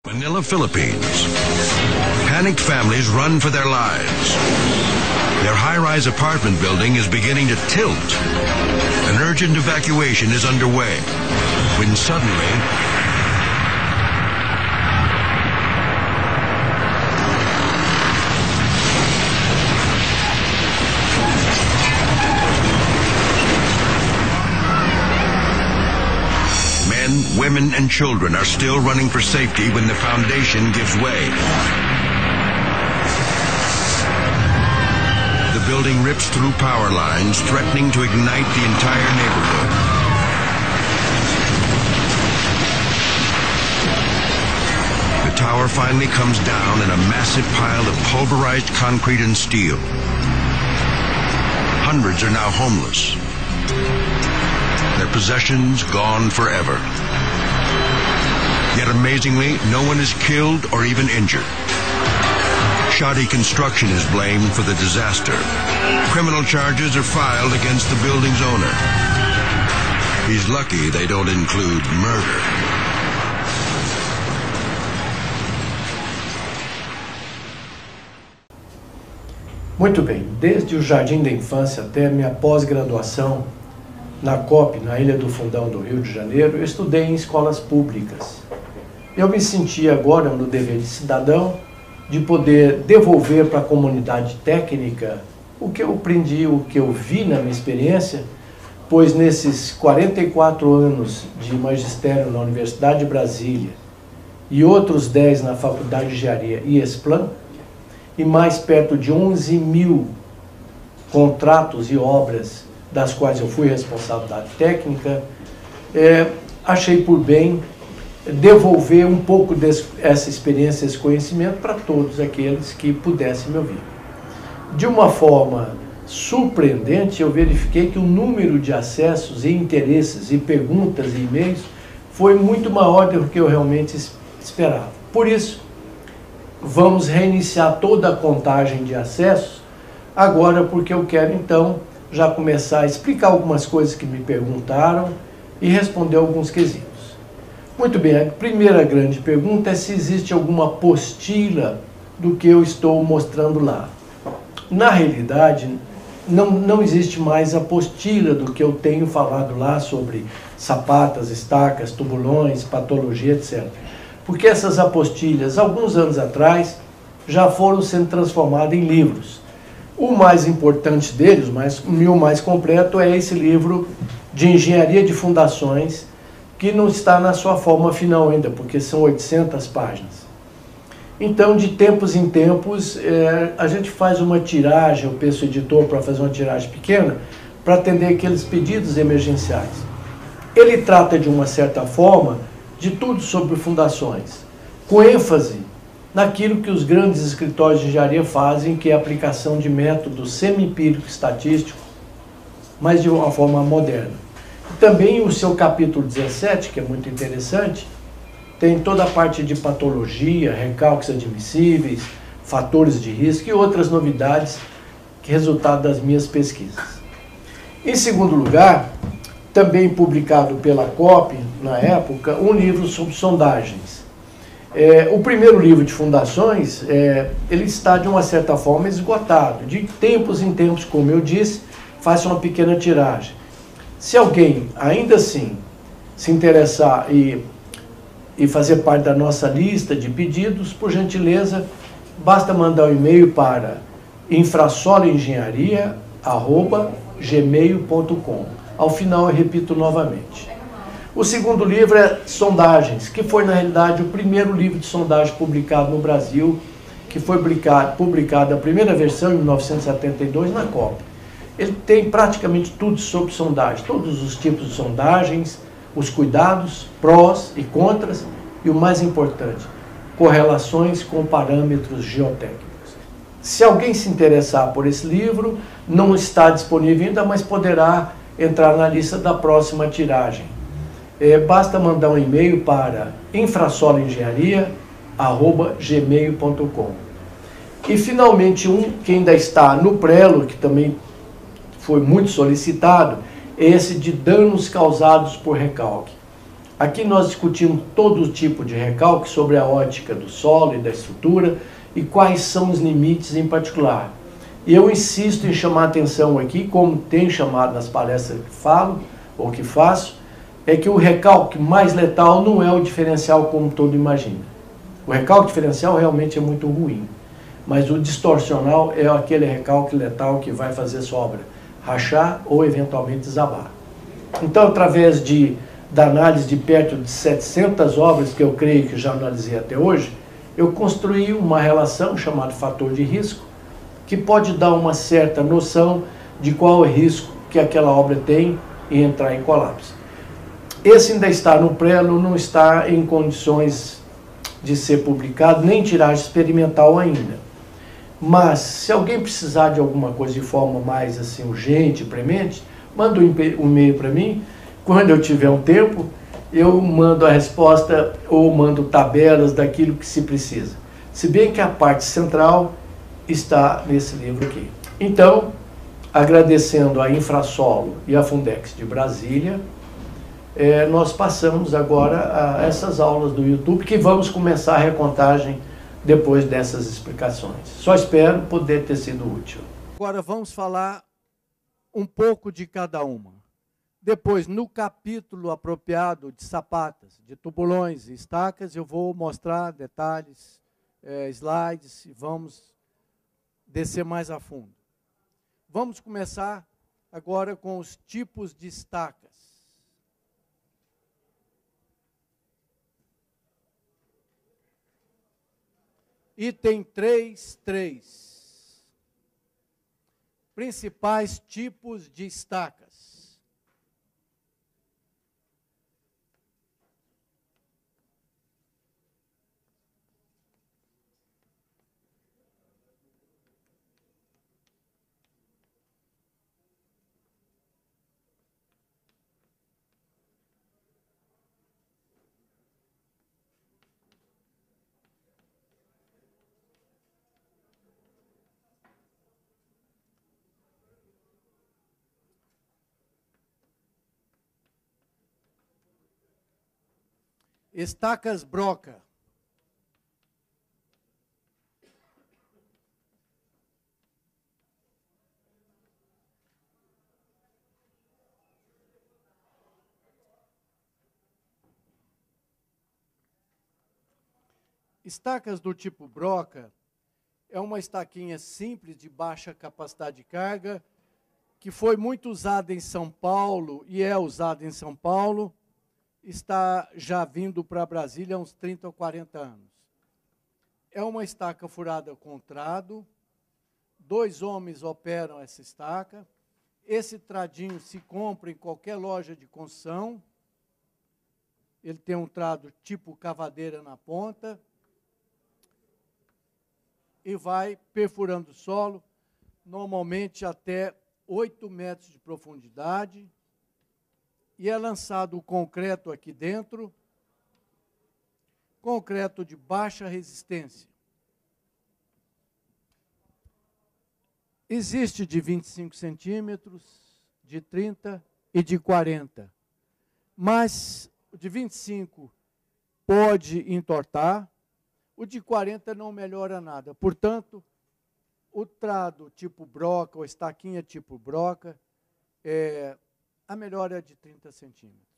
Manila, Philippines. Panicked families run for their lives. Their high-rise apartment building is beginning to tilt. An urgent evacuation is underway when suddenly men, women, and children are still running for safety when the foundation gives way. The building rips through power lines, threatening to ignite the entire neighborhood. The tower finally comes down in a massive pile of pulverized concrete and steel. Hundreds are now homeless. Their possessions gone forever. Yet amazingly, no one is killed or even injured. Shoddy construction is blamed for the disaster. Criminal charges are filed against the building's owner. He's lucky they don't include murder. Muito bem, desde o jardim da infância até minha pós-graduação na COP, na Ilha do Fundão do Rio de Janeiro, eu estudei em escolas públicas. Eu me senti agora no dever de cidadão de poder devolver para a comunidade técnica o que eu aprendi, o que eu vi na minha experiência, pois nesses 44 anos de magistério na Universidade de Brasília e outros 10 na Faculdade de Engenharia e Esplan, e mais perto de 11.000 contratos e obras das quais eu fui responsável da técnica, achei por bem devolver um pouco dessa experiência, esse conhecimento para todos aqueles que pudessem me ouvir. De uma forma surpreendente, eu verifiquei que o número de acessos e interesses e perguntas e e-mails foi muito maior do que eu realmente esperava. Por isso, vamos reiniciar toda a contagem de acessos agora, porque eu quero então já começar a explicar algumas coisas que me perguntaram e responder alguns quesitos. Muito bem, a primeira grande pergunta é se existe alguma apostila do que eu estou mostrando lá. Na realidade, não existe mais apostila do que eu tenho falado lá sobre sapatas, estacas, tubulões, patologia, etc. Porque essas apostilhas, alguns anos atrás, já foram sendo transformadas em livros. O mais importante deles, o mais completo, é esse livro de Engenharia de Fundações, que não está na sua forma final ainda, porque são 800 páginas. Então, de tempos em tempos, a gente faz uma tiragem, eu peço ao editor para fazer uma tiragem pequena, para atender aqueles pedidos emergenciais. Ele trata, de uma certa forma, de tudo sobre fundações, com ênfase naquilo que os grandes escritórios de engenharia fazem, que é a aplicação de métodos semi-empírico estatístico, mas de uma forma moderna. Também o seu capítulo 17, que é muito interessante, tem toda a parte de patologia, recalques admissíveis, fatores de risco e outras novidades que resultado das minhas pesquisas. Em segundo lugar, também publicado pela COP, na época, um livro sobre sondagens. O primeiro livro de fundações, ele está de uma certa forma esgotado. De tempos em tempos, como eu disse, faça uma pequena tiragem. Se alguém, ainda assim, se interessar e fazer parte da nossa lista de pedidos, por gentileza, basta mandar um e-mail para infrasoloengenharia@gmail.com. Ao final, eu repito novamente. O segundo livro é Sondagens, que foi, na realidade, o primeiro livro de sondagem publicado no Brasil, que foi publicado a primeira versão em 1972 na COP. Ele tem praticamente tudo sobre sondagem, todos os tipos de sondagens, os cuidados, prós e contras, e o mais importante, correlações com parâmetros geotécnicos. Se alguém se interessar por esse livro, não está disponível ainda, mas poderá entrar na lista da próxima tiragem. Basta mandar um e-mail para infrasoloengenharia@gmail.com. E finalmente que ainda está no prelo, que também foi muito solicitado, é esse de danos causados por recalque. Aqui nós discutimos todo tipo de recalque sobre a ótica do solo e da estrutura e quais são os limites em particular. E eu insisto em chamar a atenção aqui, como tenho chamado nas palestras que falo ou que faço, é que o recalque mais letal não é o diferencial como todo imagina. O recalque diferencial realmente é muito ruim, mas o distorcional é aquele recalque letal que vai fazer sua obra rachar ou eventualmente desabar. Então, através da análise de perto de 700 obras que eu creio que já analisei até hoje, eu construí uma relação chamada fator de risco, que pode dar uma certa noção de qual é o risco que aquela obra tem em entrar em colapso. Esse ainda está no prelo, não está em condições de ser publicado, nem tiragem experimental ainda. Mas, se alguém precisar de alguma coisa de forma mais assim, urgente, premente, manda um e-mail para mim. Quando eu tiver um tempo, eu mando a resposta ou mando tabelas daquilo que se precisa. Se bem que a parte central está nesse livro aqui. Então, agradecendo a Infrasolo e a Fundex de Brasília, nós passamos agora a essas aulas do YouTube, que vamos começar a recontagem depois dessas explicações. Só espero poder ter sido útil. Agora vamos falar um pouco de cada uma. Depois, no capítulo apropriado de sapatas, de tubulões e estacas, eu vou mostrar detalhes, slides, e vamos descer mais a fundo. Vamos começar agora com os tipos de estacas. Item 3.3. Principais tipos de estacas. Estacas broca. Estacas do tipo broca é uma estaquinha simples de baixa capacidade de carga que foi muito usada em São Paulo e é usada em São Paulo. Está já vindo para Brasília há uns 30 ou 40 anos. É uma estaca furada com trado, 2 homens operam essa estaca, esse tradinho se compra em qualquer loja de construção, ele tem um trado tipo cavadeira na ponta, e vai perfurando o solo, normalmente até 8 metros de profundidade, e é lançado o concreto aqui dentro, concreto de baixa resistência. Existe de 25 centímetros, de 30 e de 40. Mas o de 25 pode entortar, o de 40 não melhora nada. Portanto, o trado tipo broca, ou estaquinha tipo broca, a melhora é de 30 centímetros.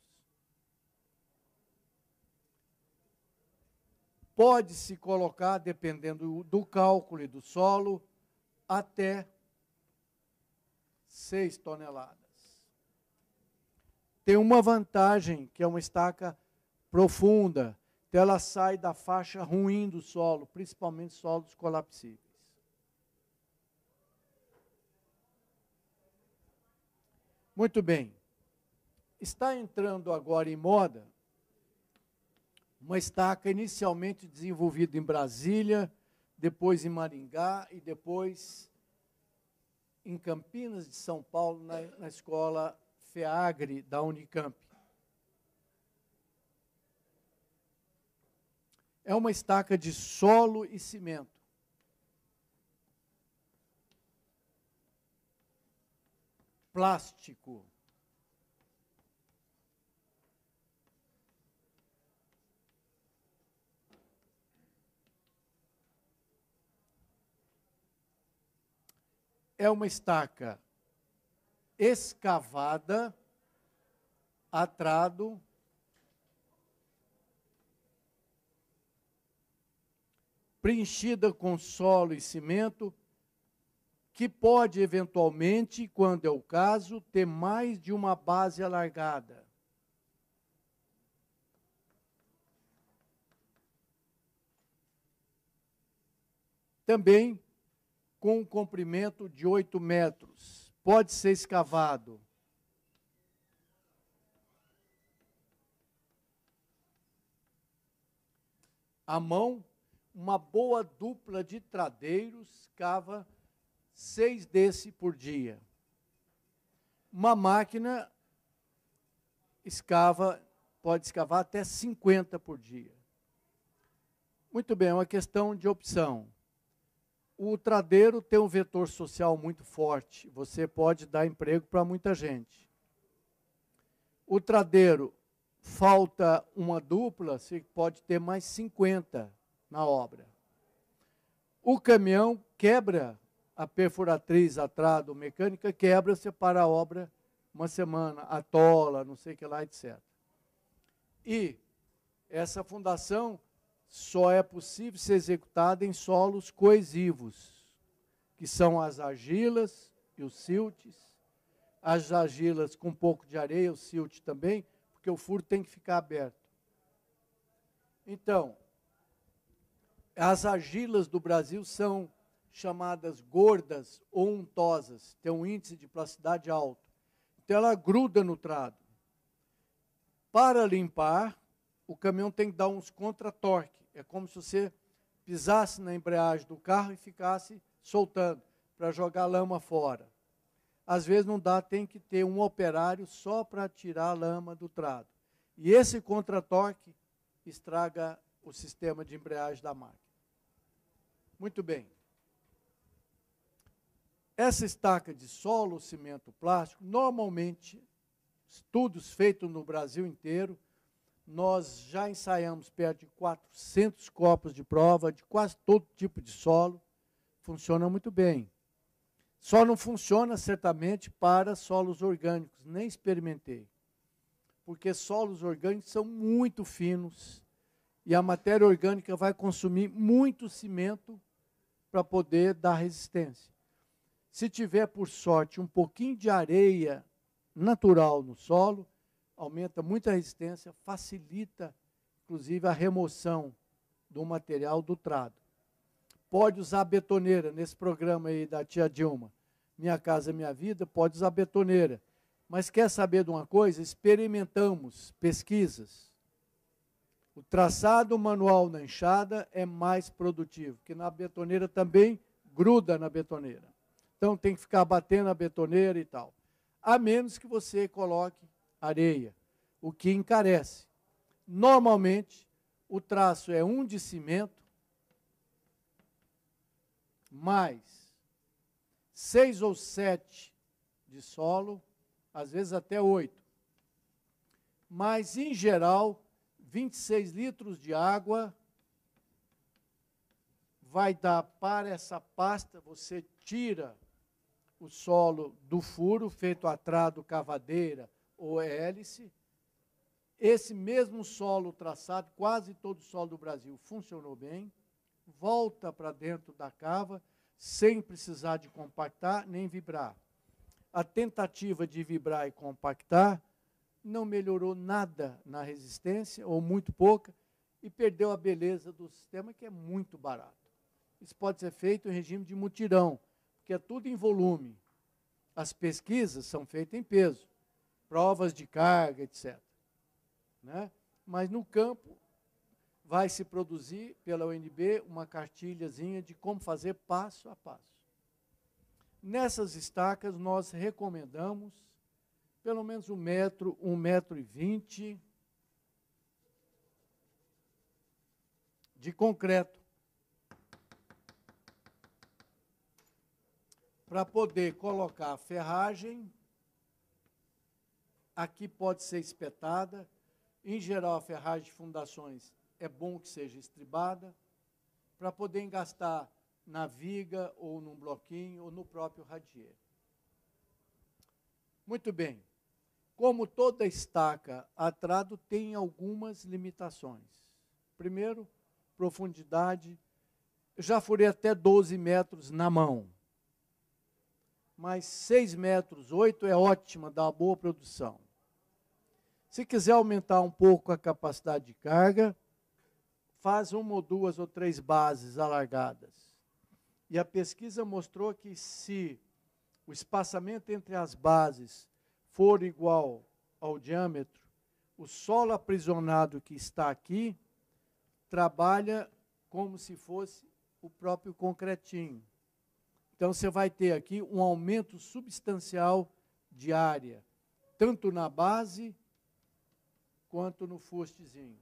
Pode-se colocar, dependendo do cálculo e do solo, até 6 toneladas. Tem uma vantagem, que é uma estaca profunda, então ela sai da faixa ruim do solo, principalmente solos colapsíveis. Muito bem. Está entrando agora em moda uma estaca inicialmente desenvolvida em Brasília, depois em Maringá e depois em Campinas de São Paulo, na escola FEAGRE da Unicamp. É uma estaca de solo e cimento. Plástico. é uma estaca escavada a trado, preenchida com solo e cimento, que pode, eventualmente, quando é o caso, ter mais de uma base alargada. Também com um comprimento de 8 metros. Pode ser escavado à mão. Uma boa dupla de tradeiros cava 6 desse por dia. Uma máquina pode escavar até 50 por dia. Muito bem, é uma questão de opção. O tradeiro tem um vetor social muito forte. Você pode dar emprego para muita gente. O tradeiro, falta uma dupla, você pode ter mais 50 na obra. O caminhão quebra a perfuratriz, a trado mecânica, quebra, você para a obra uma semana, atola, não sei o que lá, etc. E essa fundação só é possível ser executada em solos coesivos, que são as argilas e os siltes. As argilas com um pouco de areia, o silt também, porque o furo tem que ficar aberto. Então, as argilas do Brasil são chamadas gordas ou untosas, tem um índice de plasticidade alto. Então ela gruda no trado. Para limpar, o caminhão tem que dar uns contra-torque. É como se você pisasse na embreagem do carro e ficasse soltando, para jogar lama fora. Às vezes não dá, tem que ter um operário só para tirar a lama do trado. E esse contra-torque estraga o sistema de embreagem da máquina. Muito bem. Essa estaca de solo, cimento plástico, normalmente, estudos feitos no Brasil inteiro, nós já ensaiamos perto de 400 copos de prova, de quase todo tipo de solo, funciona muito bem. Só não funciona, certamente, para solos orgânicos, nem experimentei. Porque solos orgânicos são muito finos e a matéria orgânica vai consumir muito cimento para poder dar resistência. Se tiver, por sorte, um pouquinho de areia natural no solo, aumenta muito a resistência, facilita, inclusive, a remoção do material do trado. Pode usar betoneira, nesse programa aí da tia Dilma, Minha Casa Minha Vida, pode usar betoneira. Mas quer saber de uma coisa? Experimentamos pesquisas. O traçado manual na enxada é mais produtivo, porque na betoneira também gruda na betoneira. Então tem que ficar batendo a betoneira e tal. A menos que você coloque areia, o que encarece. Normalmente, o traço é 1 de cimento, mais 6 ou 7 de solo, às vezes até 8. Mas, em geral, 26 litros de água vai dar para essa pasta, você tira o solo do furo, feito a trado, cavadeira ou hélice. Esse mesmo solo traçado, quase todo o solo do Brasil funcionou bem, volta para dentro da cava, sem precisar de compactar nem vibrar. A tentativa de vibrar e compactar não melhorou nada na resistência, ou muito pouca, e perdeu a beleza do sistema, que é muito barato. Isso pode ser feito em regime de mutirão, porque é tudo em volume. As pesquisas são feitas em peso, provas de carga, etc. Né? Mas no campo vai se produzir pela UNB uma cartilhazinha de como fazer passo a passo. Nessas estacas nós recomendamos pelo menos 1 metro, 1,20 m de concreto, para poder colocar a ferragem. Aqui pode ser espetada. Em geral, a ferragem de fundações é bom que seja estribada, para poder engastar na viga, ou num bloquinho, ou no próprio radier. Muito bem. Como toda estaca a trado tem algumas limitações. Primeiro, profundidade. Eu já furei até 12 metros na mão. Mas 6 metros, 8 é ótima, dá uma boa produção. Se quiser aumentar um pouco a capacidade de carga, faz 1 ou 2 ou 3 bases alargadas. E a pesquisa mostrou que se o espaçamento entre as bases for igual ao diâmetro, o solo aprisionado que está aqui trabalha como se fosse o próprio concretinho. Então, você vai ter aqui um aumento substancial de área, tanto na base quanto no fustezinho.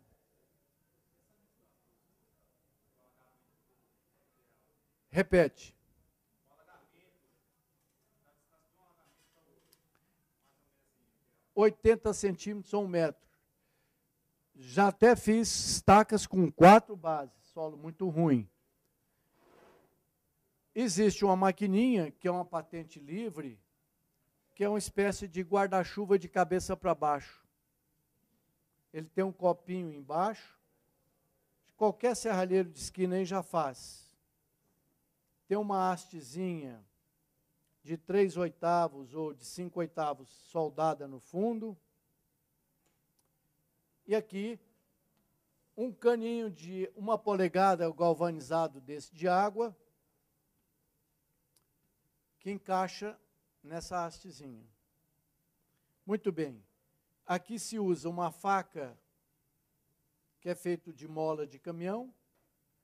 Repete. 80 centímetros ou 1 metro. Já até fiz estacas com 4 bases, solo muito ruim. Existe uma maquininha, que é uma patente livre, que é uma espécie de guarda-chuva de cabeça para baixo. Ele tem um copinho embaixo, qualquer serralheiro de esquina aí já faz. Tem uma hastezinha de 3/8 ou de 5/8 soldada no fundo. E aqui, um caninho de 1 polegada galvanizado desse de água, que encaixa nessa hastezinha. Muito bem. Aqui se usa uma faca que é feita de mola de caminhão,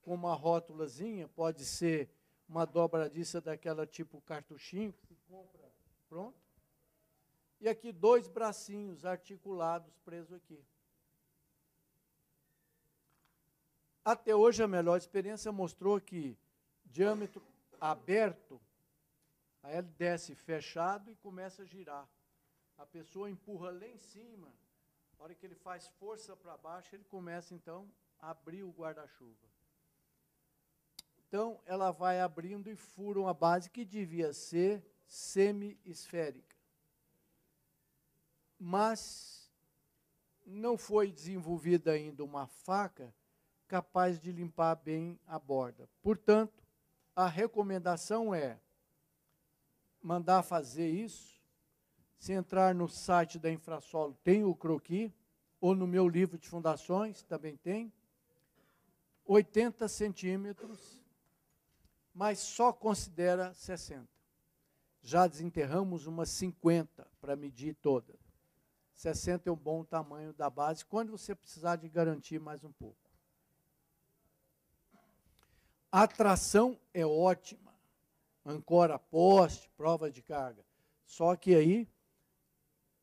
com uma rótulazinha, pode ser uma dobradiça daquela tipo cartuchinho, que se compra pronto. E aqui 2 bracinhos articulados presos aqui. Até hoje a melhor experiência mostrou que diâmetro aberto, aí ele desce fechado e começa a girar. A pessoa empurra lá em cima, na hora que ele faz força para baixo, ele começa então a abrir o guarda-chuva. Então, ela vai abrindo e fura uma base que devia ser semi-esférica. Mas não foi desenvolvida ainda uma faca capaz de limpar bem a borda. Portanto, a recomendação é mandar fazer isso. Se entrar no site da Infrasolo, tem o croquis, ou no meu livro de fundações, também tem. 80 centímetros, mas só considera 60. Já desenterramos umas 50 para medir toda. 60 é um bom tamanho da base, quando você precisar de garantir mais um pouco. A tração é ótima. Ancora poste, prova de carga. Só que aí,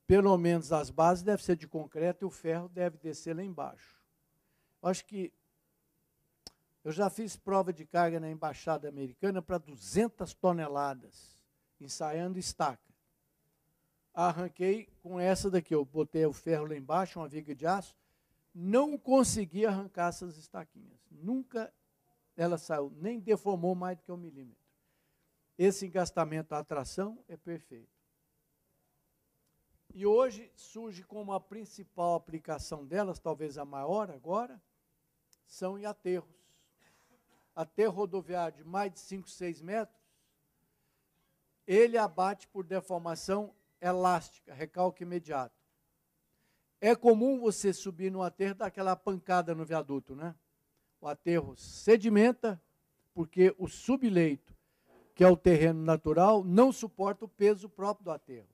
pelo menos as bases devem ser de concreto e o ferro deve descer lá embaixo. Acho que eu já fiz prova de carga na Embaixada Americana para 200 toneladas, ensaiando estaca. Arranquei com essa daqui, eu botei o ferro lá embaixo, uma viga de aço, não consegui arrancar essas estaquinhas. Nunca ela saiu, nem deformou mais do que 1 milímetro. Esse engastamento à tração é perfeito. E hoje surge como a principal aplicação delas, talvez a maior agora, são em aterros. Aterro rodoviário de mais de 5, 6 metros, ele abate por deformação elástica, recalque imediato. É comum você subir no aterro e dar aquela pancada no viaduto, né? O aterro sedimenta, porque o subleito, que é o terreno natural, não suporta o peso próprio do aterro.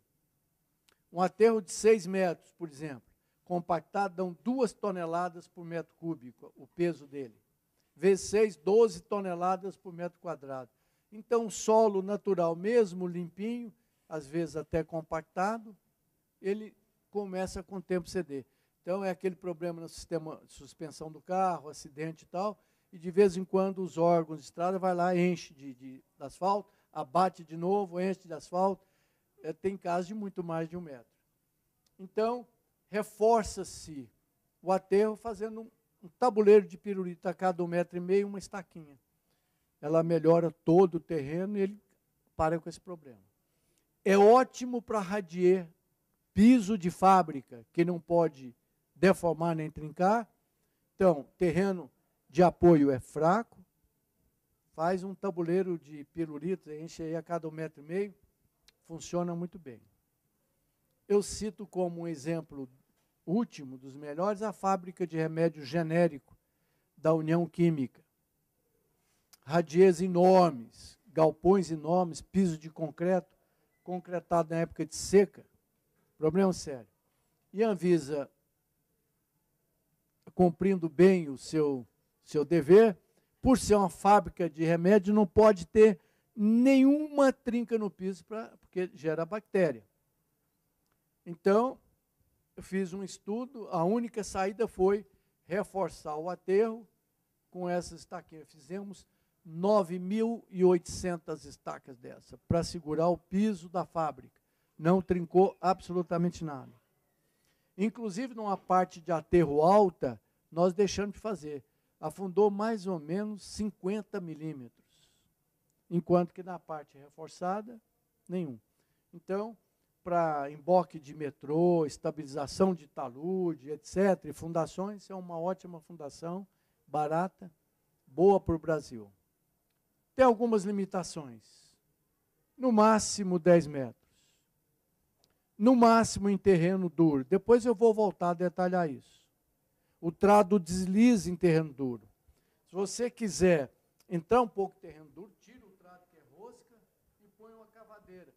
Um aterro de 6 metros, por exemplo, compactado, dão 2 toneladas por metro cúbico, o peso dele. Vezes 6, 12 toneladas por metro quadrado. Então, o solo natural, mesmo limpinho, às vezes até compactado, ele começa com o tempo ceder. Então, é aquele problema no sistema de suspensão do carro, acidente e tal, e de vez em quando os órgãos de estrada vai lá, enche de asfalto, abate de novo, enche de asfalto. Tem casos de muito mais de 1 metro. Então, reforça-se o aterro fazendo um tabuleiro de pirulito a cada 1,5 metro, uma estaquinha. ela melhora todo o terreno e ele para com esse problema. É ótimo para radier, piso de fábrica, que não pode deformar nem trincar. Então, terreno de apoio é fraco, faz um tabuleiro de pirulito, enche aí a cada 1,5 m, funciona muito bem. Eu cito como um exemplo último, dos melhores, a fábrica de remédio genérico da União Química. Radiers enormes, galpões enormes, piso de concreto, concretado na época de seca, problema sério. E a Anvisa, cumprindo bem o seu dever, por ser uma fábrica de remédio, não pode ter nenhuma trinca no piso, porque gera bactéria. Então, eu fiz um estudo, a única saída foi reforçar o aterro com essas estaquinhas. Fizemos 9.800 estacas dessa, para segurar o piso da fábrica. Não trincou absolutamente nada. Inclusive, numa parte de aterro alta, nós deixamos de fazer. Afundou mais ou menos 50 milímetros, enquanto que na parte reforçada, nenhum. Então, para emboque de metrô, estabilização de talude, etc., e fundações, é uma ótima fundação, barata, boa para o Brasil. Tem algumas limitações. No máximo 10 metros. No máximo em terreno duro. Depois eu vou voltar a detalhar isso. O trado desliza em terreno duro. Se você quiser entrar um pouco em terreno duro, tira o trado que é rosca e põe uma cavadeira.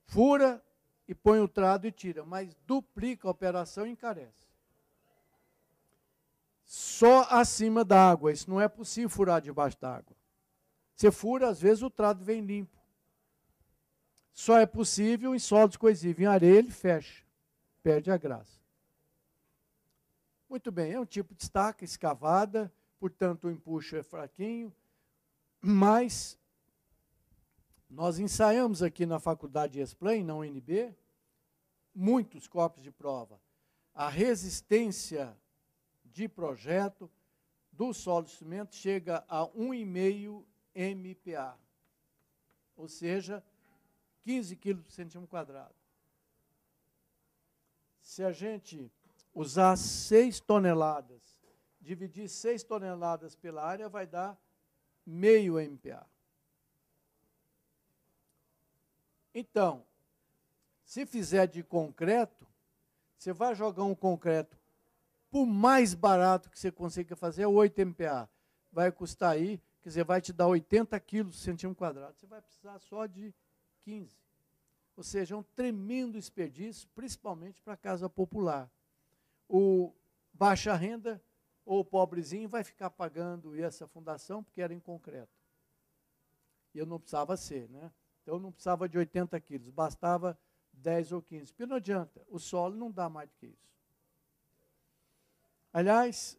Fura e põe o trado e tira, mas duplica a operação e encarece. Só acima da água, isso não é possível furar debaixo d'água. Você fura, às vezes o trado vem limpo. Só é possível em solos coesivos. Em areia ele fecha, perde a graça. Muito bem, é um tipo de estaca escavada, portanto o empuxo é fraquinho, mas nós ensaiamos aqui na faculdade de Explain, na UNB, muitos copos de prova. A resistência de projeto do solo de cimento chega a 1,5 MPa, ou seja, 15 kg por centímetro quadrado. Se a gente usar 6 toneladas, dividir 6 toneladas pela área, vai dar meio MPa. Então, se fizer de concreto, você vai jogar um concreto, por mais barato que você consiga fazer, é 8 MPa. Vai custar aí, quer dizer, vai te dar 80 quilos por centímetro quadrado. Você vai precisar só de 15. Ou seja, é um tremendo desperdício, principalmente para a casa popular. O baixa renda ou o pobrezinho vai ficar pagando essa fundação porque era em concreto. E eu não precisava ser, né? Então não precisava de 80 quilos, bastava 10 ou 15. Porque não adianta, o solo não dá mais do que isso. Aliás,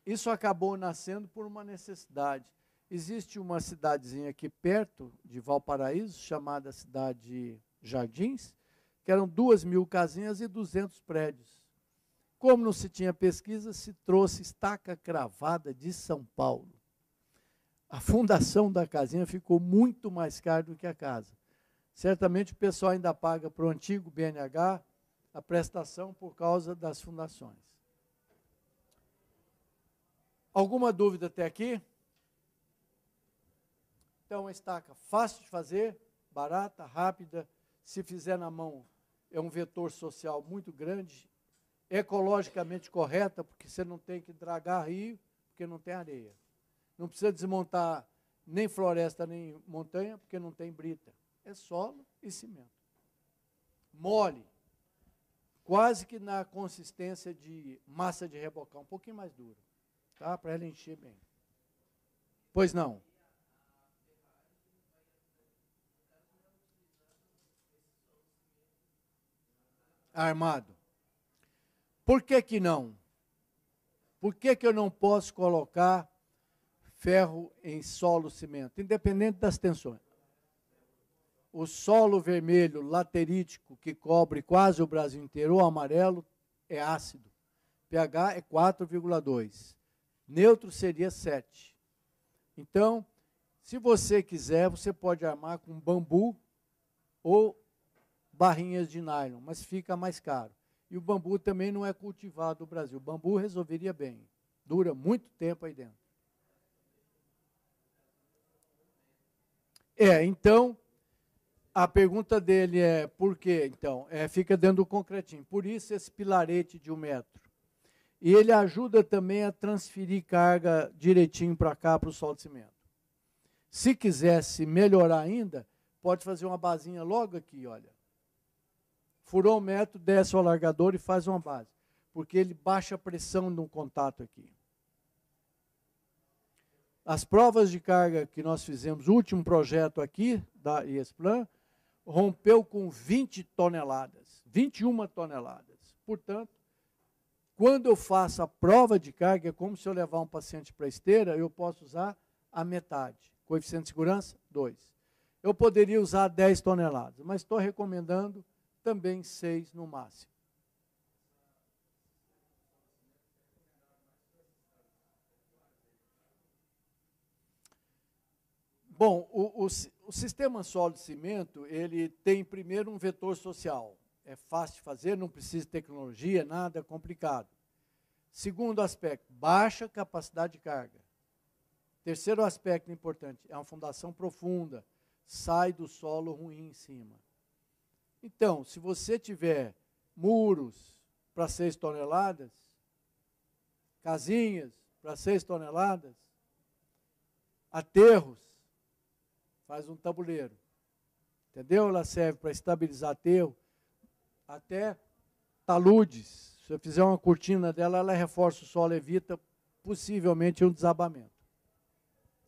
isso acabou nascendo por uma necessidade. Existe uma cidadezinha aqui perto de Valparaíso, chamada Cidade Jardins, que eram 2.000 casinhas e 200 prédios. Como não se tinha pesquisa, se trouxe estaca cravada de São Paulo. A fundação da casinha ficou muito mais cara do que a casa. Certamente o pessoal ainda paga para o antigo BNH a prestação por causa das fundações. Alguma dúvida até aqui? Então, uma estaca fácil de fazer, barata, rápida. Se fizer na mão, é um vetor social muito grande, ecologicamente correta, porque você não tem que dragar rio, porque não tem areia. Não precisa desmontar nem floresta, nem montanha, porque não tem brita. É solo e cimento. Mole, quase que na consistência de massa de rebocar, um pouquinho mais dura, tá? Para ela encher bem. Pois não. Armado. Por que que não? Por que que eu não posso colocar ferro em solo cimento, independente das tensões? O solo vermelho laterítico, que cobre quase o Brasil inteiro, o amarelo, é ácido. pH é 4,2. Neutro seria 7. Então, se você quiser, você pode armar com bambu ou barrinhas de nylon, mas fica mais caro. E o bambu também não é cultivado no Brasil. O bambu resolveria bem. Dura muito tempo aí dentro. Então, a pergunta dele é, por quê? Então, fica dentro do concretinho. Por isso esse pilarete de 1 metro. E ele ajuda também a transferir carga direitinho para cá, para o solo de cimento. Se quisesse melhorar ainda, pode fazer uma basinha logo aqui, olha. Furou 1 metro, desce o alargador e faz uma base. Porque ele baixa a pressão no contato aqui. As provas de carga que nós fizemos, o último projeto aqui, da IESPLAN, rompeu com 20 toneladas, 21 toneladas. Portanto, quando eu faço a prova de carga, é como se eu levar um paciente para a esteira, eu posso usar a metade. Coeficiente de segurança, 2. Eu poderia usar 10 toneladas, mas estou recomendando também 6 no máximo. Bom, o sistema solo-cimento, ele tem primeiro um vetor social. É fácil de fazer, não precisa de tecnologia, nada complicado. Segundo aspecto, baixa capacidade de carga. Terceiro aspecto importante, é uma fundação profunda, sai do solo ruim em cima. Então, se você tiver muros para 6 toneladas, casinhas para 6 toneladas, aterros, faz um tabuleiro. Entendeu? Ela serve para estabilizar aterro, até taludes. Se eu fizer uma cortina dela, ela reforça o solo, evita possivelmente um desabamento.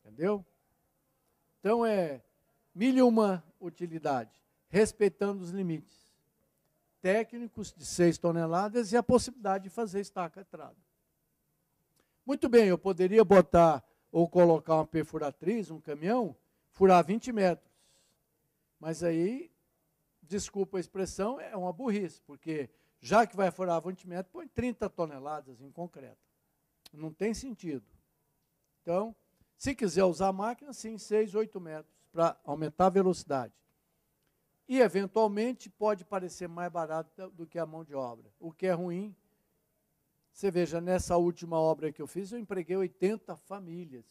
Entendeu? Então, 1001 utilidade, respeitando os limites técnicos de 6 toneladas e a possibilidade de fazer estaca entrada. Muito bem, eu poderia botar ou colocar uma perfuratriz, um caminhão, furar 20 metros. Mas aí, desculpa a expressão, é uma burrice, porque já que vai furar 20 metros, põe 30 toneladas em concreto. Não tem sentido. Então, se quiser usar a máquina, sim, 6, 8 metros, para aumentar a velocidade. E, eventualmente, pode parecer mais barato do que a mão de obra. O que é ruim, você veja, nessa última obra que eu fiz, eu empreguei 80 famílias.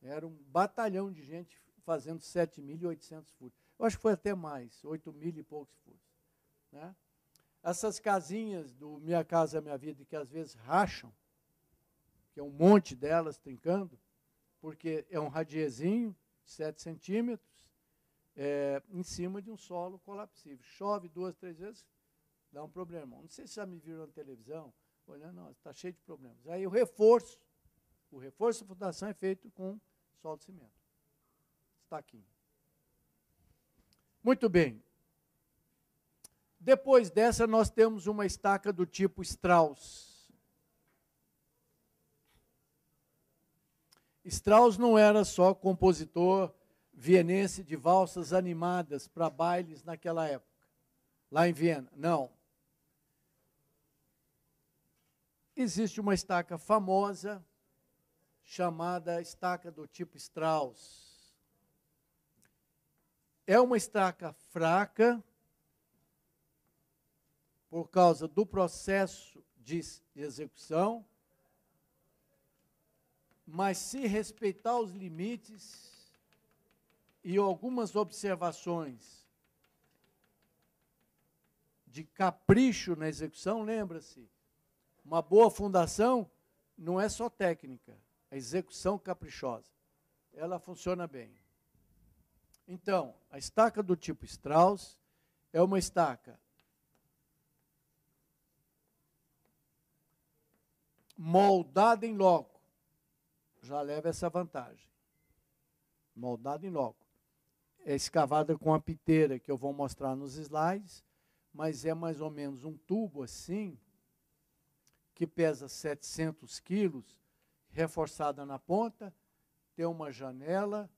Era um batalhão de gente fazendo 7.800 furos. Eu acho que foi até mais, 8.000 e poucos furos. Né? Essas casinhas do Minha Casa Minha Vida, que às vezes racham, que é um monte delas trincando, porque é um radiezinho, 7 centímetros, em cima de um solo colapsível. Chove 2, 3 vezes, dá um problema. Não sei se já me viram na televisão, olhando, não, está cheio de problemas. Aí o reforço da fundação é feito com solo de cimento. Está aqui. Muito bem. Depois dessa, nós temos uma estaca do tipo Strauss. Strauss não era só compositor vienense de valsas animadas para bailes naquela época, lá em Viena. Não. Existe uma estaca famosa, chamada estaca do tipo Strauss. É uma estaca fraca, por causa do processo de execução, mas se respeitar os limites e algumas observações de capricho na execução, lembra-se, uma boa fundação não é só técnica, a execução caprichosa. Ela funciona bem. Então, a estaca do tipo Strauss é uma estaca moldada em loco. Já leva essa vantagem. Moldada em loco. É escavada com a piteira, que eu vou mostrar nos slides, mas é mais ou menos um tubo assim, que pesa 700 quilos, reforçada na ponta, tem uma janela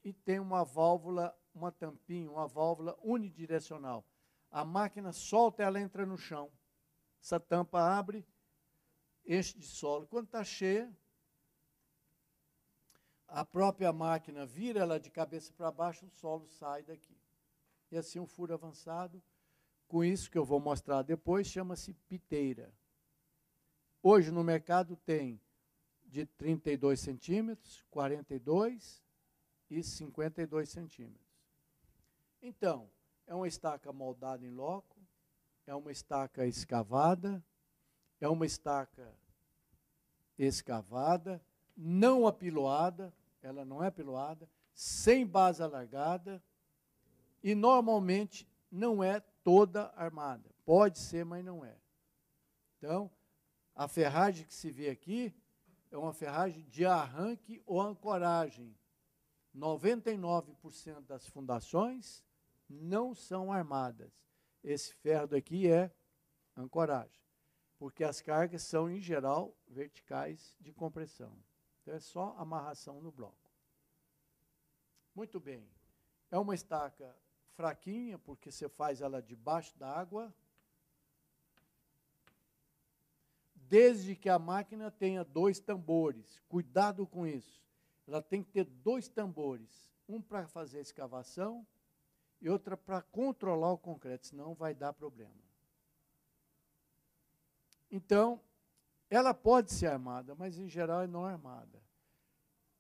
e tem uma válvula, uma tampinha, uma válvula unidirecional. A máquina solta, ela entra no chão. Essa tampa abre, enche de solo. Quando está cheia, a própria máquina vira ela de cabeça para baixo, o solo sai daqui. E assim um furo avançado, com isso que eu vou mostrar depois, chama-se piteira. Hoje no mercado tem de 32 centímetros, 42 e 52 centímetros. Então, é uma estaca moldada em loco, é uma estaca escavada, é uma estaca escavada, não apiloada, ela não é apiloada, sem base alargada, e normalmente não é toda armada. Pode ser, mas não é. Então, a ferragem que se vê aqui é uma ferragem de arranque ou ancoragem. 99% das fundações não são armadas. Esse ferro daqui é ancoragem, porque as cargas são, em geral, verticais de compressão. Então, é só amarração no bloco. Muito bem. É uma estaca fraquinha, porque você faz ela debaixo d'água, desde que a máquina tenha 2 tambores. Cuidado com isso. Ela tem que ter 2 tambores, um para fazer a escavação e outra para controlar o concreto, senão vai dar problema. Então, ela pode ser armada, mas em geral é não armada.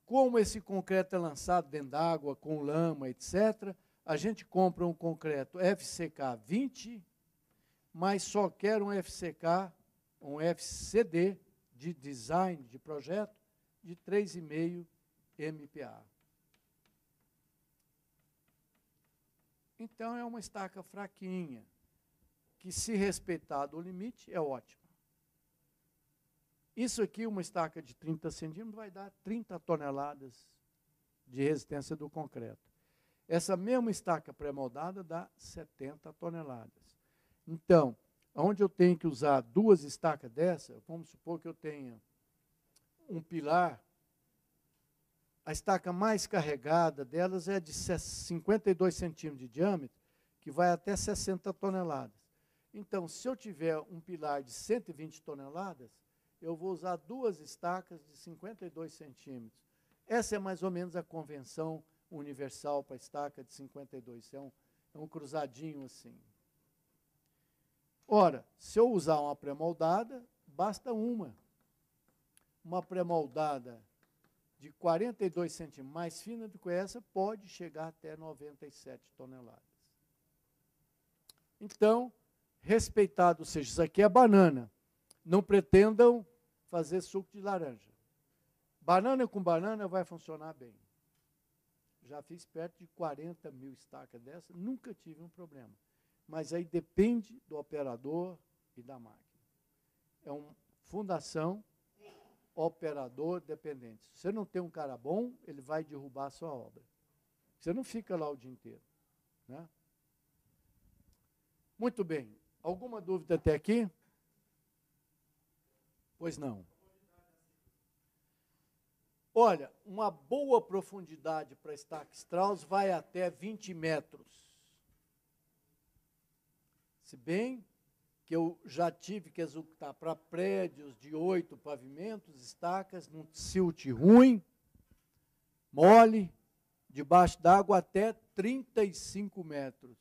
Como esse concreto é lançado dentro d'água, com lama, etc., a gente compra um concreto FCK 20, mas só quer um FCK, um FCD de design, de projeto, de 3,5 MPa. Então, é uma estaca fraquinha, que, se respeitado o limite, é ótimo. Isso aqui, uma estaca de 30 centímetros, vai dar 30 toneladas de resistência do concreto. Essa mesma estaca pré-moldada dá 70 toneladas. Então, onde eu tenho que usar 2 estacas dessa, vamos supor que eu tenha um pilar, a estaca mais carregada delas é de 52 centímetros de diâmetro, que vai até 60 toneladas. Então, se eu tiver um pilar de 120 toneladas, eu vou usar 2 estacas de 52 centímetros. Essa é mais ou menos a convenção universal para estaca de 52. É um cruzadinho assim. Ora, se eu usar uma pré-moldada, basta uma. Uma pré-moldada de 42 centímetros, mais fina do que essa, pode chegar até 97 toneladas. Então, respeitado, ou seja, isso aqui é banana. Não pretendam fazer suco de laranja. Banana com banana vai funcionar bem. Já fiz perto de 40 mil estacas dessa, nunca tive um problema. Mas aí depende do operador e da máquina. É uma fundação, operador dependente. Se você não tem um cara bom, ele vai derrubar a sua obra. Você não fica lá o dia inteiro. Né? Muito bem. Alguma dúvida até aqui? Pois não. Olha, uma boa profundidade para estaca Strauss vai até 20 metros. Se bem que eu já tive que executar para prédios de 8 pavimentos, estacas, num silt ruim, mole, debaixo d'água até 35 metros.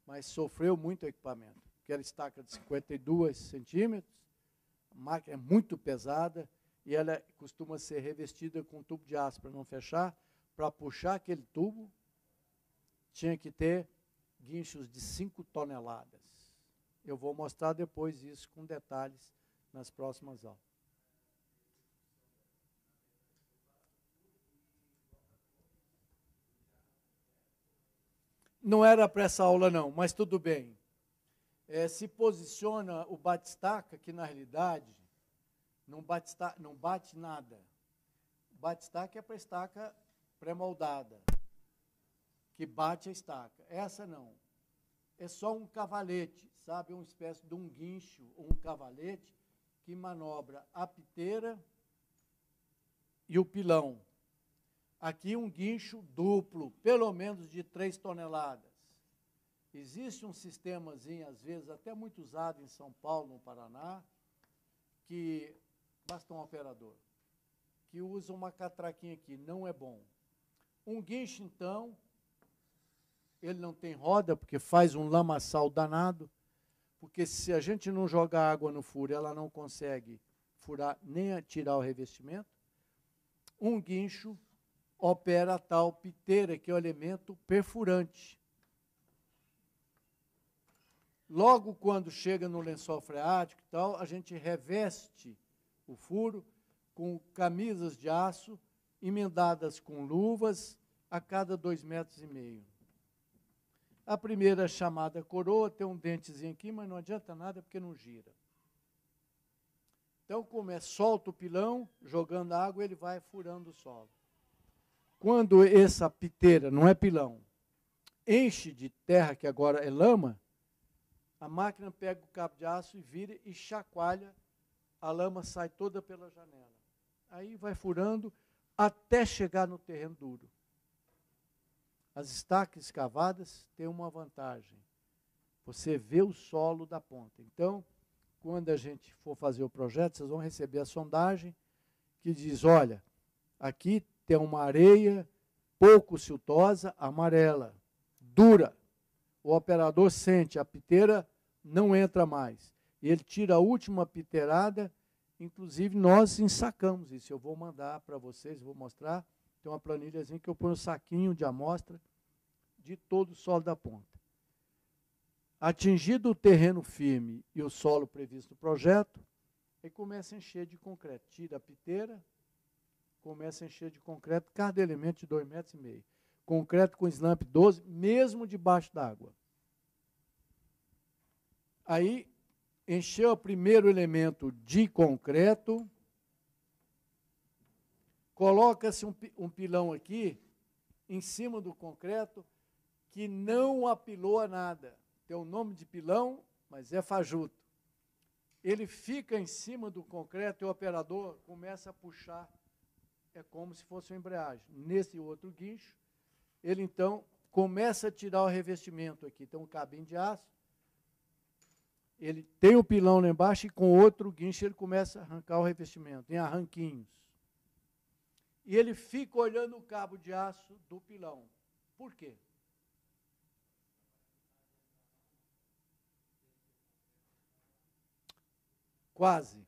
Mas sofreu muito equipamento. Aquela estaca de 52 centímetros, a máquina é muito pesada, e ela costuma ser revestida com um tubo de aço para não fechar. Para puxar aquele tubo, tinha que ter guinchos de 5 toneladas. Eu vou mostrar depois isso com detalhes nas próximas aulas. Não era para essa aula não, mas tudo bem. Se posiciona o bate-estaca, que na realidade não bate nada. O bate-estaca é para a estaca pré-moldada, que bate a estaca. Essa não. É só um cavalete, sabe? Uma espécie de um guincho, ou um cavalete, que manobra a piteira e o pilão. Aqui um guincho duplo, pelo menos de 3 toneladas. Existe um sistemazinho, às vezes, até muito usado em São Paulo, no Paraná, que basta um operador, que usa uma catraquinha aqui, não é bom. Um guincho, então, ele não tem roda, porque faz um lamaçal danado, porque se a gente não jogar água no furo, ela não consegue furar nem tirar o revestimento. Um guincho opera a tal piteira, que é o elemento perfurante. Logo quando chega no lençol freático e tal, a gente reveste o furo com camisas de aço emendadas com luvas a cada 2,5 metros. A primeira chamada coroa tem um dentezinho aqui, mas não adianta nada porque não gira. Então, solta o pilão, jogando água, ele vai furando o solo. Quando essa piteira, não é pilão, enche de terra, que agora é lama, a máquina pega o cabo de aço e vira e chacoalha, a lama sai toda pela janela. Aí vai furando até chegar no terreno duro. As estacas escavadas têm uma vantagem. Você vê o solo da ponta. Então, quando a gente for fazer o projeto, vocês vão receber a sondagem que diz, olha, aqui tem uma areia pouco siltosa, amarela, dura. O operador sente, a piteira não entra mais. E ele tira a última piteirada, inclusive nós ensacamos isso. Eu vou mandar para vocês, vou mostrar. Tem uma planilhazinha que eu ponho um saquinho de amostra de todo o solo da ponta. Atingido o terreno firme e o solo previsto no projeto, aí começa a encher de concreto. Tira a piteira, começa a encher de concreto, cada elemento de 2,5 metros. Concreto com slump 12, mesmo debaixo d'água. Aí, encheu o primeiro elemento de concreto, coloca-se um pilão aqui, em cima do concreto, que não apilou a nada. Tem o nome de pilão, mas é fajuto. Ele fica em cima do concreto e o operador começa a puxar, é como se fosse uma embreagem. Nesse outro guincho, ele então começa a tirar o revestimento aqui. Tem um cabinho de aço, ele tem o pilão lá embaixo e com outro guincho ele começa a arrancar o revestimento, em arranquinhos. E ele fica olhando o cabo de aço do pilão. Por quê? Quase.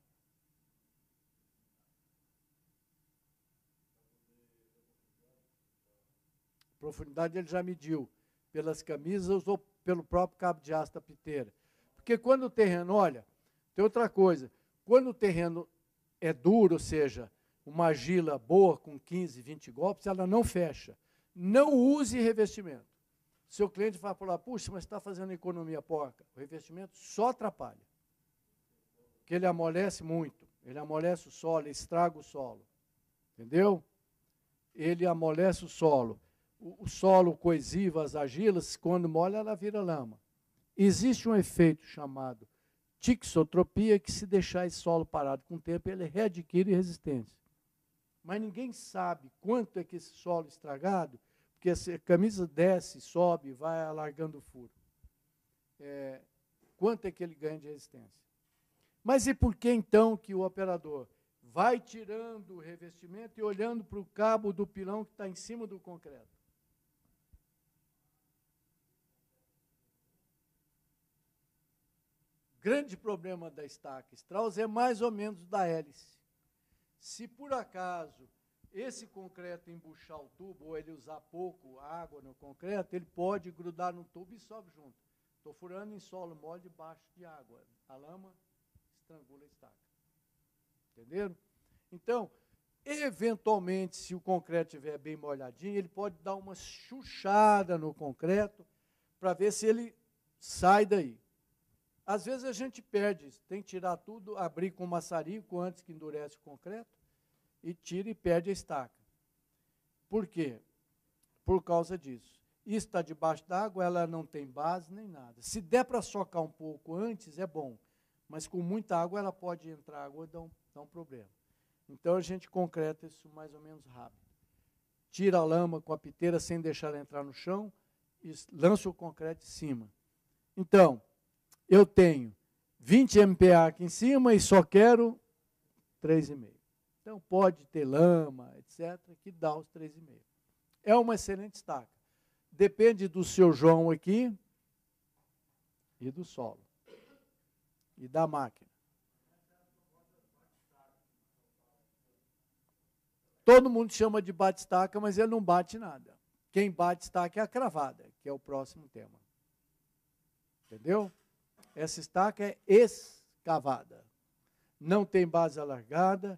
A profundidade ele já mediu, pelas camisas ou pelo próprio cabo de aço da piteira. Porque quando o terreno, olha, tem outra coisa, quando o terreno é duro, ou seja, uma argila boa com 15, 20 golpes, ela não fecha. Não use revestimento. Seu cliente vai falar, puxa, mas está fazendo economia porca. O revestimento só atrapalha. Porque ele amolece muito, ele amolece o solo, estraga o solo. Entendeu? Ele amolece o solo. O solo coesivo, as argilas, quando molha, ela vira lama. Existe um efeito chamado tixotropia, que se deixar esse solo parado com o tempo, ele readquire resistência. Mas ninguém sabe quanto é que esse solo estragado, porque a camisa desce, sobe, vai alargando o furo. Quanto é que ele ganha de resistência? Mas e por que então que o operador vai tirando o revestimento e olhando para o cabo do pilão que está em cima do concreto? Grande problema da estaca Strauss é mais ou menos da hélice. Se por acaso esse concreto embuchar o tubo, ou ele usar pouco água no concreto, ele pode grudar no tubo e sobe junto. Estou furando em solo mole debaixo de água. A lama estrangula a estaca. Entenderam? Então, eventualmente, se o concreto estiver bem molhadinho, ele pode dar uma chuchada no concreto para ver se ele sai daí. Às vezes a gente perde, tem que tirar tudo, abrir com maçarico antes que endurece o concreto, e tira e perde a estaca. Por quê? Por causa disso. Isso está debaixo d'água, ela não tem base nem nada. Se der para socar um pouco antes, é bom, mas com muita água ela pode entrar água e dá um problema. Então a gente concreta isso mais ou menos rápido. Tira a lama com a piteira sem deixar ela entrar no chão e lança o concreto em cima. Então, eu tenho 20 MPa aqui em cima e só quero 3,5. Então, pode ter lama, etc., que dá os 3,5. É uma excelente estaca. Depende do seu João aqui e do solo. E da máquina. Todo mundo chama de bate-estaca, mas ele não bate nada. Quem bate estaca é a cravada, que é o próximo tema. Entendeu? Essa estaca é escavada. Não tem base alargada,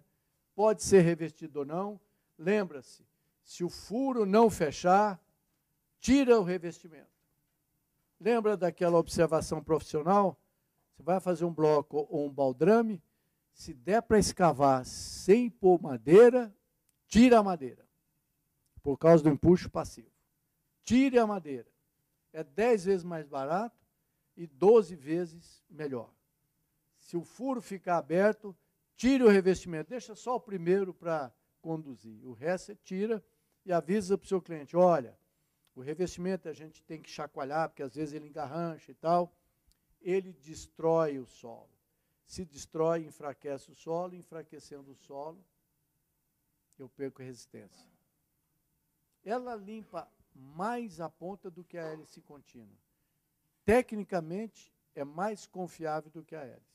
pode ser revestida ou não. Lembra-se, se o furo não fechar, tira o revestimento. Lembra daquela observação profissional? Você vai fazer um bloco ou um baldrame, se der para escavar sem pôr madeira, tira a madeira, por causa do empuxo passivo. Tire a madeira. É 10 vezes mais barato e 12 vezes melhor. Se o furo ficar aberto, tire o revestimento. Deixa só o primeiro para conduzir. O resto você tira e avisa para o seu cliente, olha, o revestimento a gente tem que chacoalhar, porque às vezes ele engarrancha e tal. Ele destrói o solo. Se destrói, enfraquece o solo, enfraquecendo o solo, eu perco resistência. Ela limpa mais a ponta do que a hélice contínua. Tecnicamente, é mais confiável do que a hélice.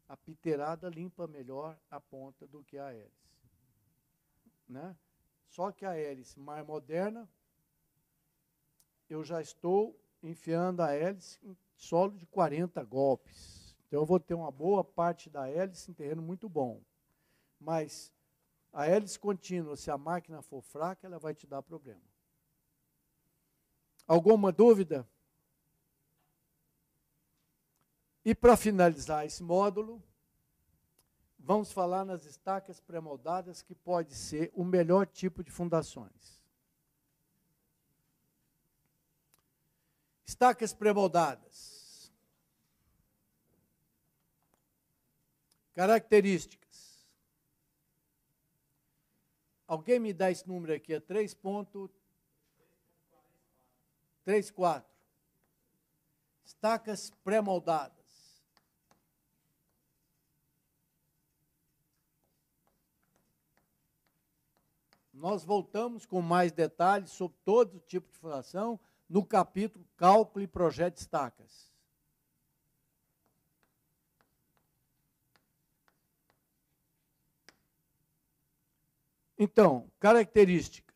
A piteirada limpa melhor a ponta do que a hélice. Né? Só que a hélice mais moderna, eu já estou enfiando a hélice em solo de 40 golpes. Então, eu vou ter uma boa parte da hélice em terreno muito bom. Mas a hélice contínua, se a máquina for fraca, ela vai te dar problema. Alguma dúvida? E para finalizar esse módulo, vamos falar nas estacas pré-moldadas, que pode ser o melhor tipo de fundações. Estacas pré-moldadas. Características. Alguém me dá esse número aqui, é 3.34. Estacas pré-moldadas. Nós voltamos com mais detalhes sobre todo tipo de fundação no capítulo Cálculo e Projeto de Estacas. Então, característica.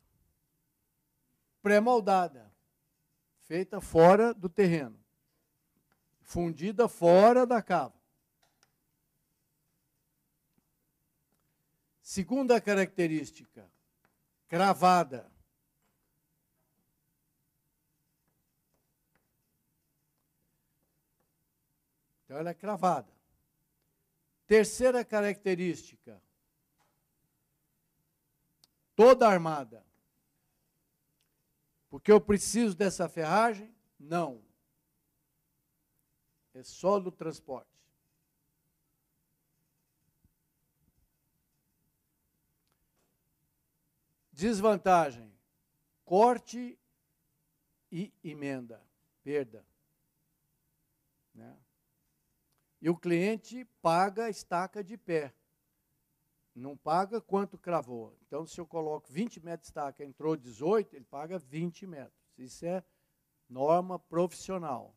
Pré-moldada, feita fora do terreno. Fundida fora da cava. Segunda característica, cravada. Então, ela é cravada. Terceira característica, toda armada. Porque eu preciso dessa ferragem? Não. É só do transporte. Desvantagem, corte e emenda, perda. Né? E o cliente paga a estaca de pé. Não paga quanto cravou. Então, se eu coloco 20 metros de estaca, entrou 18, ele paga 20 metros. Isso é norma profissional.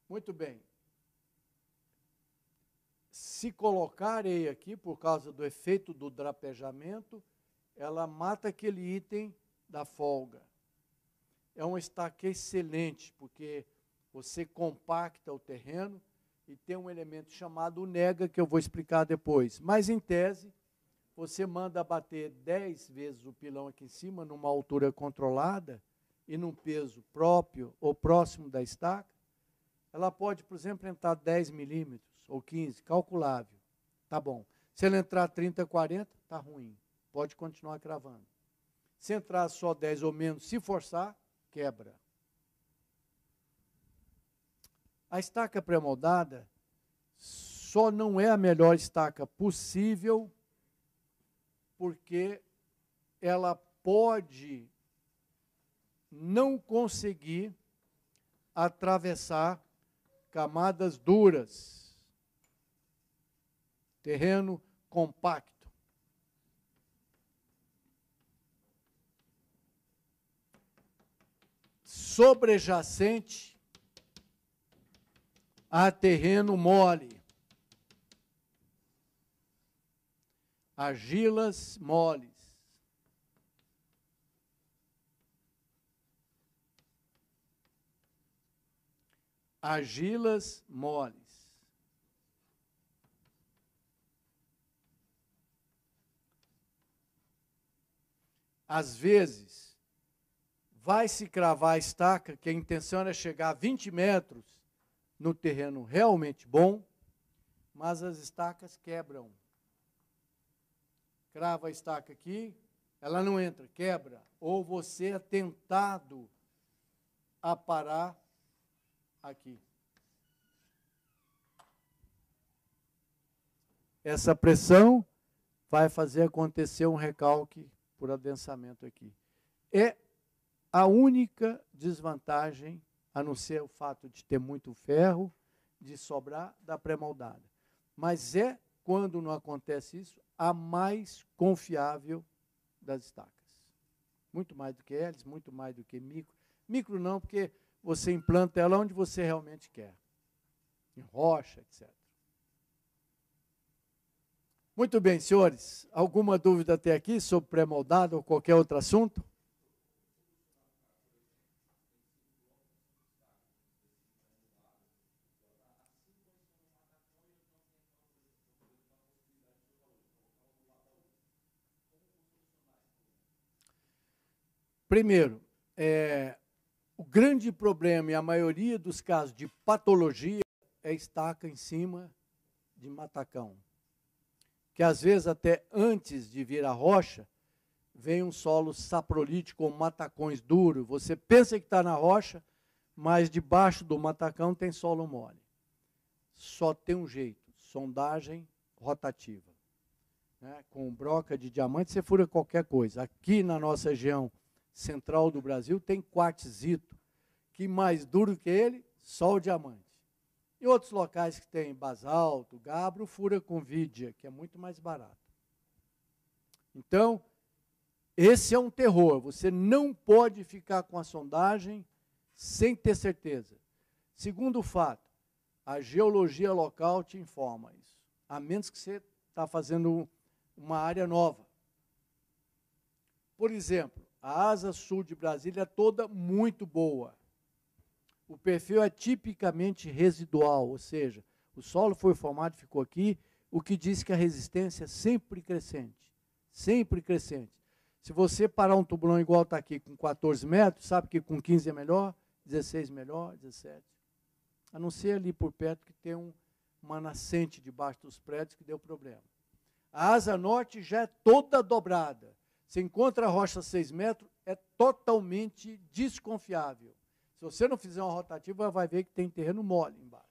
Muito bem. Se colocar areia aqui, por causa do efeito do drapejamento, ela mata aquele item da folga. É uma estaca excelente, porque você compacta o terreno e tem um elemento chamado nega, que eu vou explicar depois. Mas, em tese, você manda bater 10 vezes o pilão aqui em cima, numa altura controlada, e num peso próprio ou próximo da estaca. Ela pode, por exemplo, entrar 10 milímetros ou 15, calculável. Tá bom. Se ela entrar 30, 40, tá ruim. Pode continuar cravando. Se entrar só 10 ou menos, se forçar, quebra. A estaca pré-moldada só não é a melhor estaca possível porque ela pode não conseguir atravessar camadas duras, terreno compacto. Sobrejacente a terreno mole, argilas moles. Argilas moles. Às vezes, vai se cravar a estaca, que a intenção era chegar a 20 metros no terreno realmente bom, mas as estacas quebram. Crava a estaca aqui, ela não entra, quebra. Ou você é tentado a parar aqui. Essa pressão vai fazer acontecer um recalque por adensamento aqui. É a única desvantagem, a não ser o fato de ter muito ferro, de sobrar da pré-moldada. Mas é, quando não acontece isso, a mais confiável das estacas. Muito mais do que hélice, muito mais do que micro. Micro não, porque você implanta ela onde você realmente quer. Em rocha, etc. Muito bem, senhores. Alguma dúvida até aqui sobre pré-moldado ou qualquer outro assunto? Primeiro, o grande problema, e a maioria dos casos de patologia, é estaca em cima de matacão. Que às vezes até antes de vir a rocha, vem um solo saprolítico com matacões duros. Você pensa que está na rocha, mas debaixo do matacão tem solo mole. Só tem um jeito, sondagem rotativa. Né? Com broca de diamante você fura qualquer coisa. Aqui na nossa região central do Brasil tem quartzito, que mais duro que ele, só o diamante. Em outros locais que tem basalto, gabro, fura com vídia, que é muito mais barato. Então, esse é um terror. Você não pode ficar com a sondagem sem ter certeza. Segundo fato, a geologia local te informa isso. A menos que você está fazendo uma área nova. Por exemplo, a asa sul de Brasília é toda muito boa. O perfil é tipicamente residual, ou seja, o solo foi formado e ficou aqui, o que diz que a resistência é sempre crescente. Sempre crescente. Se você parar um tubulão igual está aqui com 14 metros, sabe que com 15 é melhor, 16 melhor, 17. A não ser ali por perto que tem uma nascente debaixo dos prédios que deu problema. A asa norte já é toda dobrada. Você encontra a rocha 6 metros, é totalmente desconfiável. Se você não fizer uma rotativa, vai ver que tem terreno mole embaixo.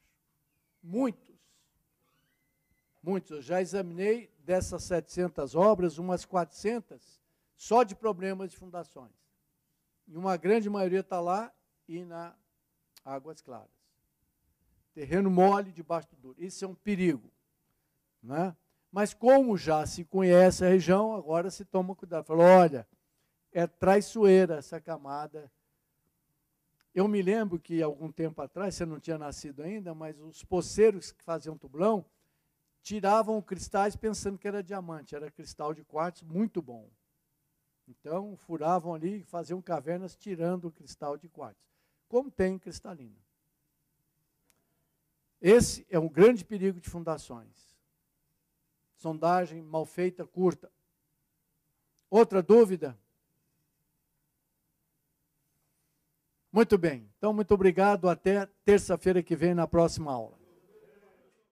Muitos. Muitos. Eu já examinei dessas 700 obras, umas 400, só de problemas de fundações. E uma grande maioria está lá e na Águas Claras. Terreno mole debaixo do duro. Isso é um perigo. Né? Mas como já se conhece a região, agora se toma cuidado. Fala, olha, é traiçoeira essa camada. Eu me lembro que, algum tempo atrás, você não tinha nascido ainda, mas os poceiros que faziam tubulão tiravam cristais pensando que era diamante, era cristal de quartzo muito bom. Então, furavam ali e faziam cavernas tirando o cristal de quartzo, como tem cristalina. Esse é um grande perigo de fundações. Sondagem mal feita, curta. Outra dúvida? Muito bem. Então, muito obrigado. Até terça-feira que vem na próxima aula.